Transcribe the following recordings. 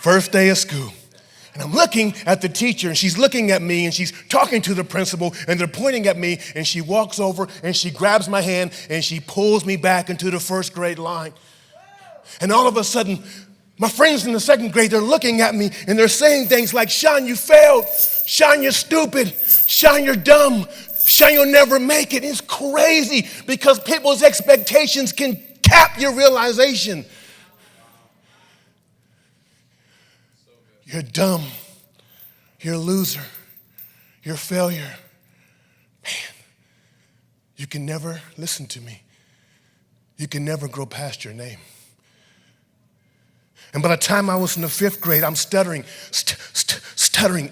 First day of school. And I'm looking at the teacher, and she's looking at me, and she's talking to the principal, and they're pointing at me, and she walks over, and she grabs my hand, and she pulls me back into the first grade line. And all of a sudden, my friends in the second grade, they're looking at me, and they're saying things like, Shawn, you failed. Shawn, you're stupid. Shawn, you're dumb. Shawn, you'll never make it. It's crazy because people's expectations can cap your realization. You're dumb. You're a loser. You're a failure. Man, you can never listen to me. You can never grow past your name. And by the time I was in the 5th grade, I'm stuttering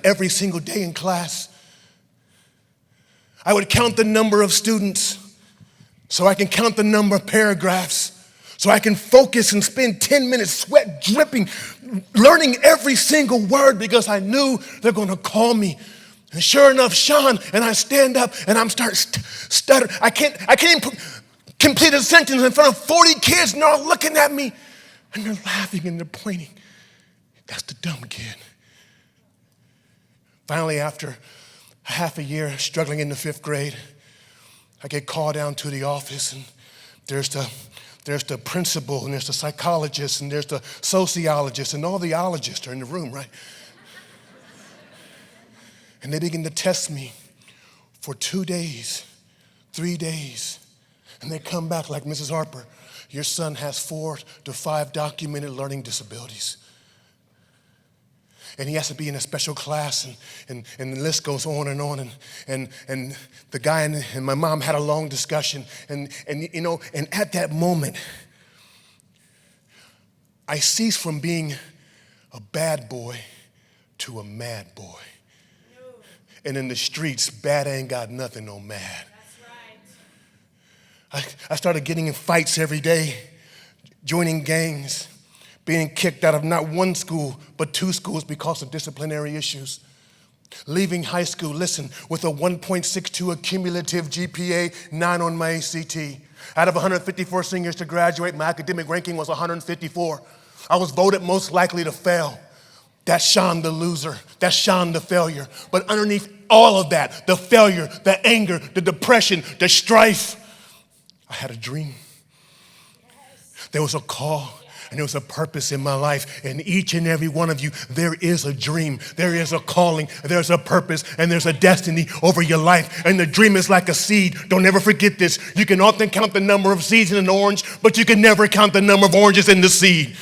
every single day in class. I would count the number of students so I can count the number of paragraphs, so I can focus and spend 10 minutes sweat dripping, learning every single word because I knew they're going to call me. And sure enough, Shawn, and I stand up and I'm starting stuttering. I can't even complete a sentence in front of 40 kids and they're all looking at me and they're laughing and they're pointing. That's the dumb kid. Finally, after a half a year struggling in the 5th grade, I get called down to the office and there's the principal and there's the psychologist and there's the sociologist and all the ologists are in the room, right? And they begin to test me for 2 days, 3 days. And they come back like, Mrs. Harper, your son has 4 to 5 documented learning disabilities. And he has to be in a special class, and the list goes on and on. And the guy and my mom had a long discussion. And at that moment, I ceased from being a bad boy to a mad boy. And in the streets, bad ain't got nothing on mad. That's right. I started getting in fights every day, joining gangs, being kicked out of not one school, but 2 schools because of disciplinary issues. Leaving high school, listen, with a 1.62 cumulative GPA, 9 on my ACT. Out of 154 seniors to graduate, my academic ranking was 154. I was voted most likely to fail. That's Shawn the loser. That's Shawn the failure. But underneath all of that, the failure, the anger, the depression, the strife, I had a dream. There was a call. And there was a purpose in my life. And each and every one of you, there is a dream. There is a calling. There's a purpose. And there's a destiny over your life. And the dream is like a seed. Don't ever forget this. You can often count the number of seeds in an orange, but you can never count the number of oranges in the seed.